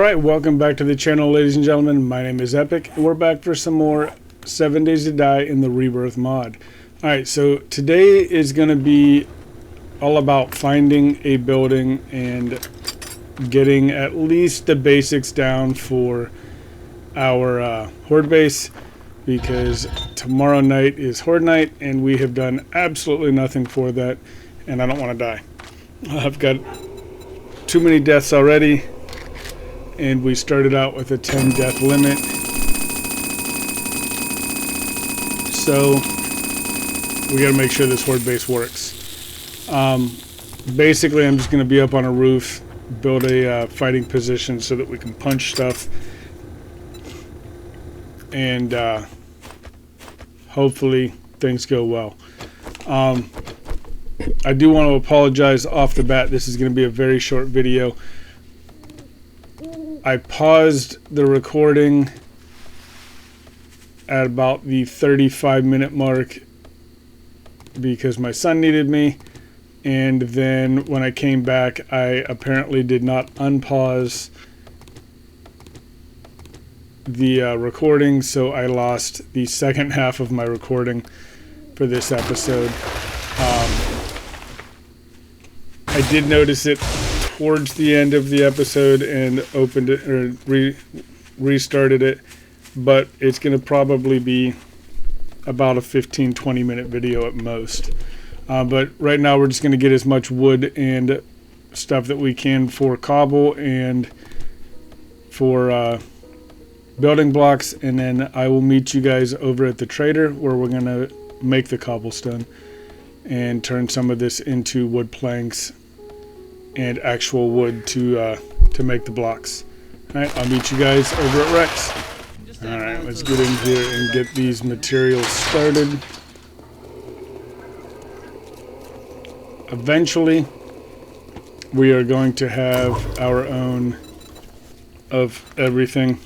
Alright, welcome back to the channel, ladies and gentlemen. My name is Epic, and we're back for some more 7 Days to Die in the Rebirth mod. Alright, so today is going to be all about finding a building and getting at least the basics down for our horde base, because tomorrow night is horde night and we have done absolutely nothing for that, and I don't want to die. I've got too many deaths already, and we started out with a 10 death limit. So we got to make sure this horde base works. Basically, I'm just going to be up on a roof, build a fighting position so that we can punch stuff, and hopefully things go well. I do want to apologize off the bat. This is going to be a very short video. I paused the recording at about the 35-minute mark because my son needed me, and then when I came back, I apparently did not unpause the recording, so I lost the second half of my recording for this episode. I did notice it towards the end of the episode and opened it or restarted it, but it's going to probably be about a 15-20 minute video at most. But right now we're just going to get as much wood and stuff that we can for cobble and for building blocks, and then I will meet you guys over at the trader where we're going to make the cobblestone and turn some of this into wood planks and actual wood to make the blocks. Alright, I'll meet you guys over at Rex. Alright, let's get in here and get these materials started. Eventually, we are going to have our own of everything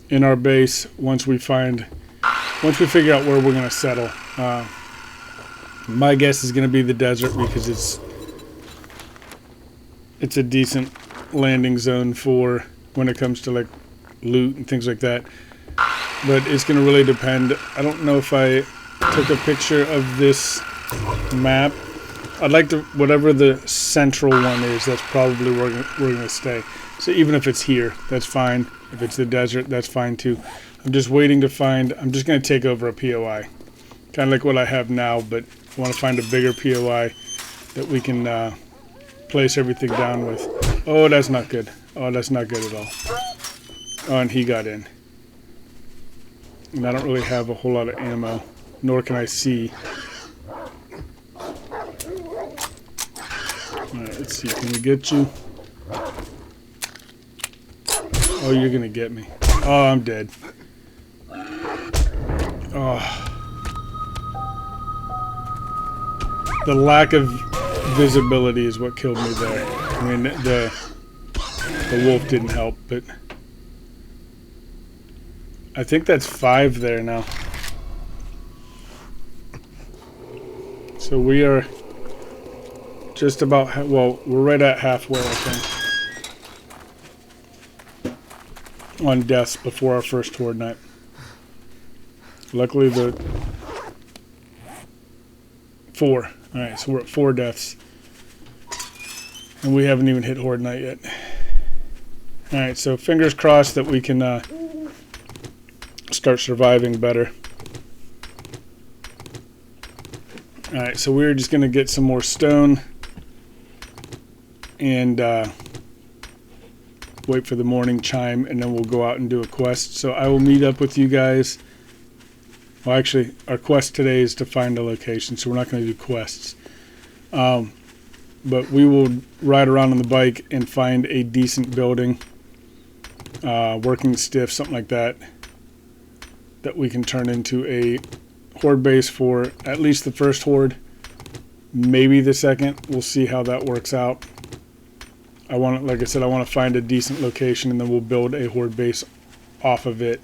in our base once we figure out where we're going to settle. My guess is going to be the desert because it's a decent landing zone for when it comes to like loot and things like that. But it's going to really depend. I don't know if I took a picture of this map. I'd like to, whatever the central one is, that's probably where we're going to stay. So even if it's here, that's fine. If it's the desert, that's fine too. I'm just waiting to find, I'm just going to take over a POI. Kind of like what I have now, but I want to find a bigger POI that we can place everything down with. Oh, that's not good. Oh, that's not good at all. Oh, and he got in. And I don't really have a whole lot of ammo, nor can I see. Alright, let's see. Can we get you? Oh, you're gonna get me. Oh, I'm dead. Oh. The lack of visibility is what killed me there. I mean, the wolf didn't help, but I think that's 5 there now. So we are just about, well, we're right at halfway, I think, on deaths before our first horde night. Luckily, the 4. Alright, so we're at 4 deaths. And we haven't even hit horde night yet. Alright, so fingers crossed that we can start surviving better. Alright, so we're just going to get some more stone and wait for the morning chime, and then we'll go out and do a quest. So I will meet up with you guys. Well, actually, our quest today is to find a location, so we're not going to do quests. But we will ride around on the bike and find a decent building, working stiff, something like that, that we can turn into a horde base for at least the first horde, maybe the second. We'll see how that works out. Like I said, I want to find a decent location, and then we'll build a horde base off of it.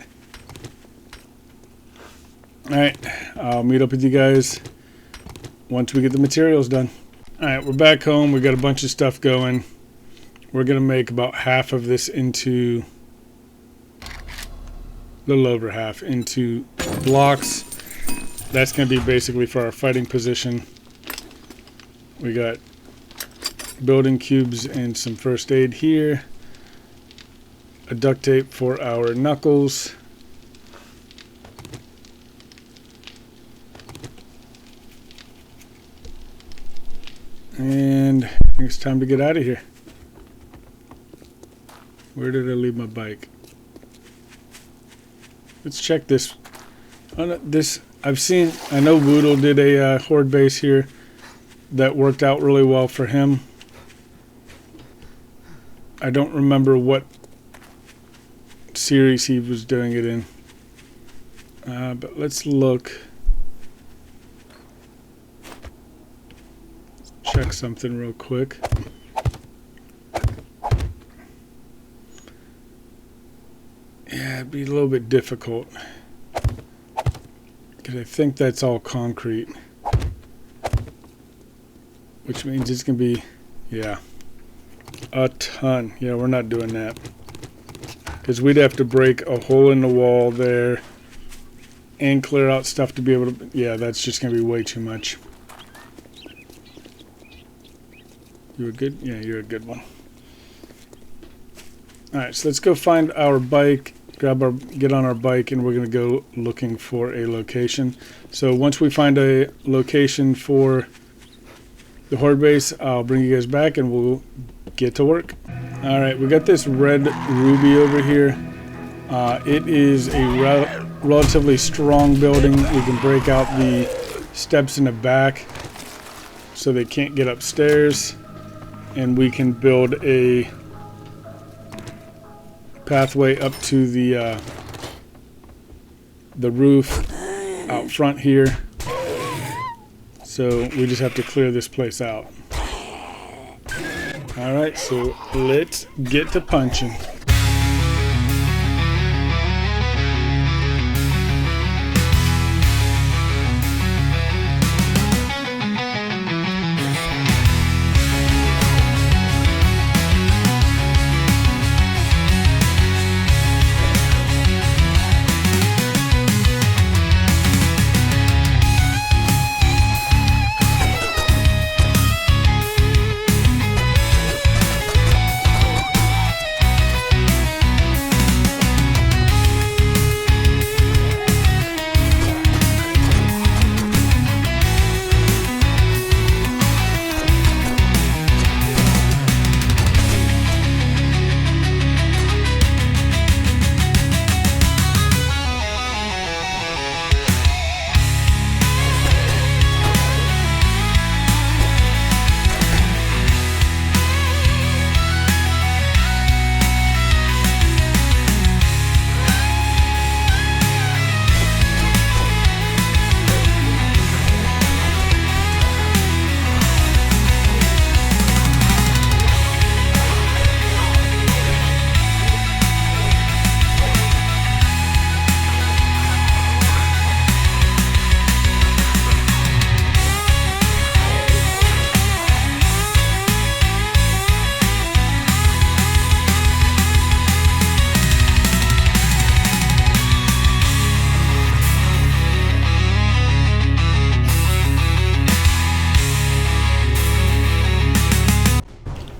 Alright, I'll meet up with you guys once we get the materials done. Alright, we're back home. We got a bunch of stuff going. We're going to make about half of this into, a little over half, into blocks. That's going to be basically for our fighting position. We got building cubes and some first aid here. A duct tape for our knuckles. And I think it's time to get out of here. Where did I leave my bike? Let's check this. I've seen, I know Woodle did a horde base here that worked out really well for him. I don't remember what series he was doing it in. But let's look. Check something real quick. Yeah, it'd be a little bit difficult because I think that's all concrete, which means it's gonna be, yeah, a ton. Yeah, we're not doing that because we'd have to break a hole in the wall there and clear out stuff to be able to, yeah, that's just gonna be way too much. You a good? Yeah, you're a good one. Alright, so let's go find our bike, get on our bike, and we're going to go looking for a location. So once we find a location for the horde base, I'll bring you guys back and we'll get to work. Alright, we got this red ruby over here. It is a relatively strong building. We can break out the steps in the back so they can't get upstairs. And we can build a pathway up to the roof out front here. So we just have to clear this place out. Alright, so let's get to punching.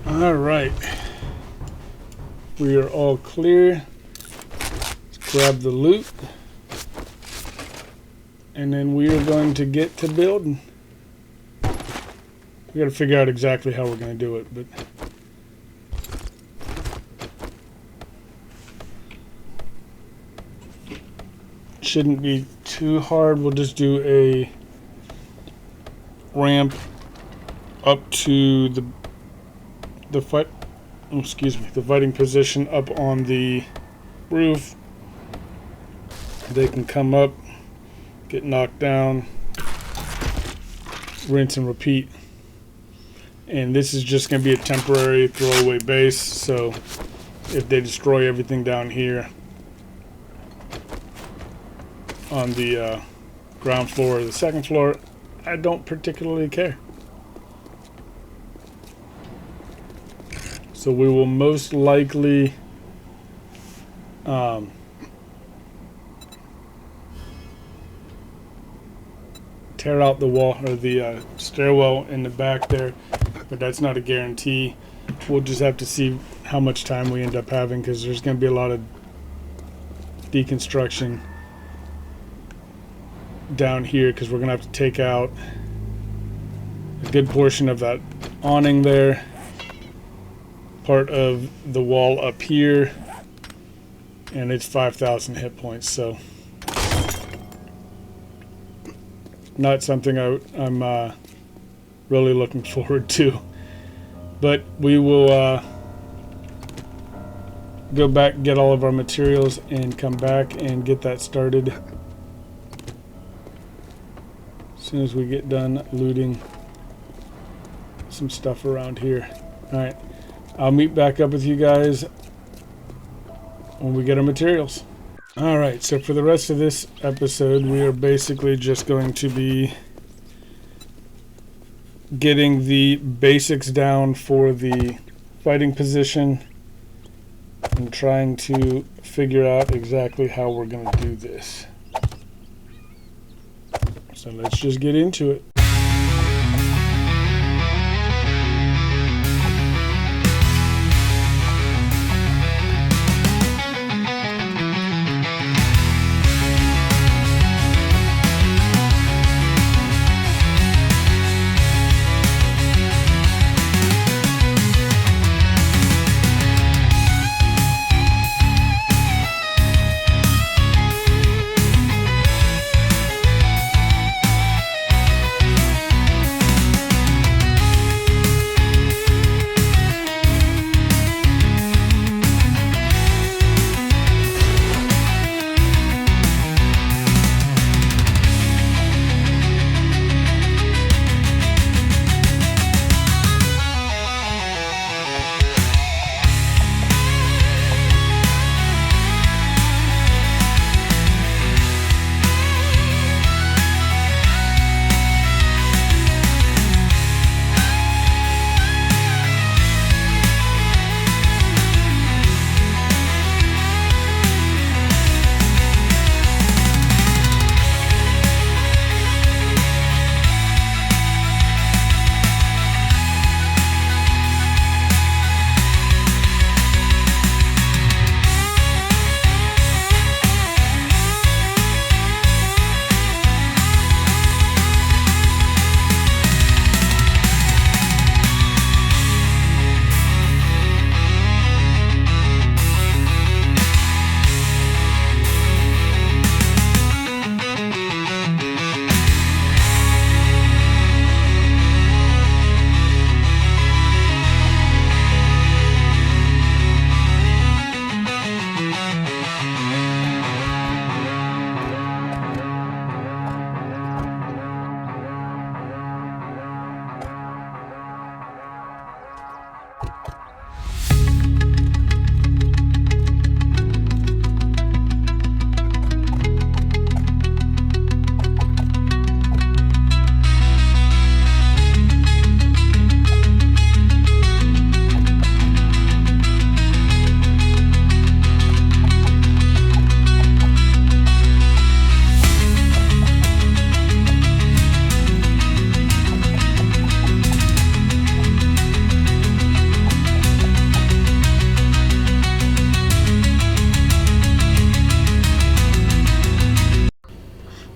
Alright, we are all clear. Let's grab the loot, and then we are going to get to building. We got to figure out exactly how we're going to do it, but shouldn't be too hard. We'll just do a ramp up to the fighting position up on the roof. They can come up, get knocked down, rinse and repeat. And this is just going to be a temporary throwaway base, so if they destroy everything down here on the ground floor or the second floor, I don't particularly care. So we will most likely tear out the wall or the stairwell in the back there, but that's not a guarantee. We'll just have to see how much time we end up having, because there's going to be a lot of deconstruction down here, because we're going to have to take out a good portion of that awning there, part of the wall up here, and it's 5,000 hit points, so not something I'm really looking forward to. But we will go back, get all of our materials, and come back and get that started as soon as we get done looting some stuff around here. Alright, I'll meet back up with you guys when we get our materials. Alright, so for the rest of this episode, we are basically just going to be getting the basics down for the fighting position and trying to figure out exactly how we're going to do this. So let's just get into it.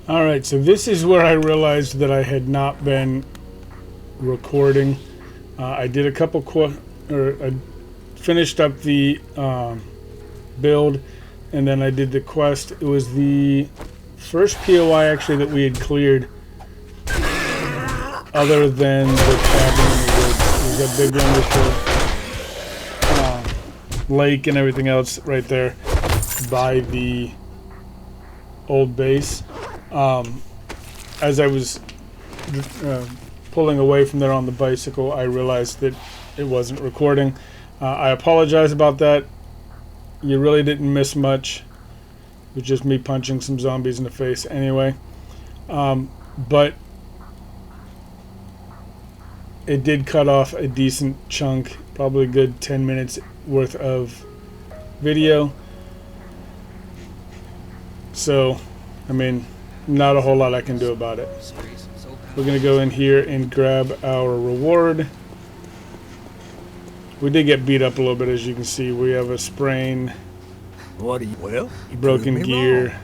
Alright, so this is where I realized that I had not been recording. I did a couple I finished up the build, and then I did the quest. It was the first POI actually that we had cleared, other than the cabin in the woods. There's that big one with the lake and everything else right there by the old base. As I was pulling away from there on the bicycle, I realized that it wasn't recording. I apologize about that. You really didn't miss much. It was just me punching some zombies in the face anyway. But it did cut off a decent chunk, probably a good 10 minutes worth of video. So, I mean, not a whole lot I can do about it. We're going to go in here and grab our reward. We did get beat up a little bit, as you can see. We have a sprain, What do you? Well, you broken proved me gear. wrong.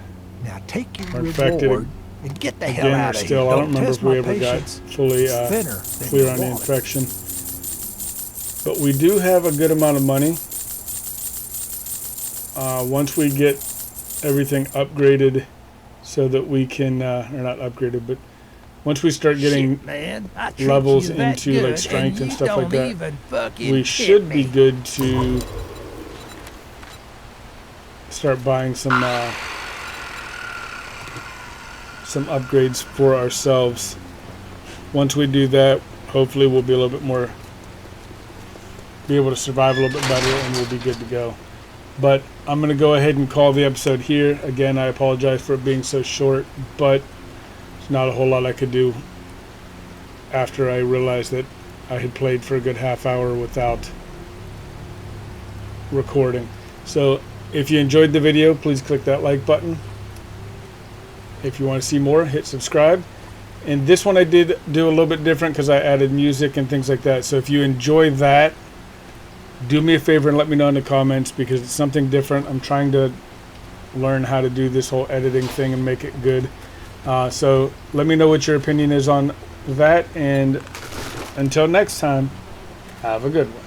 Now take your Or infected reward and get the hell Again, out we're of still, here. I don't remember test if we my ever got patience. fully It's thinner than clear your on the wallet. infection. But we do have a good amount of money. Once we get everything upgraded so that we can, or not upgraded, but once we start getting Shit, man. I treat levels you that into good, like strength and you stuff like don't that, even fucking we tip should be me. good to start buying some upgrades for ourselves. Once we do that, hopefully we'll be a little bit more, be able to survive a little bit better, and we'll be good to go. But I'm going to go ahead and call the episode here. Again, I apologize for it being so short, but there's not a whole lot I could do after I realized that I had played for a good half hour without recording. So if you enjoyed the video, please click that like button. If you want to see more, hit subscribe. And this one I did do a little bit different because I added music and things like that. So if you enjoy that, do me a favor and let me know in the comments, because it's something different. I'm trying to learn how to do this whole editing thing and make it good. So let me know what your opinion is on that. And until next time, have a good one.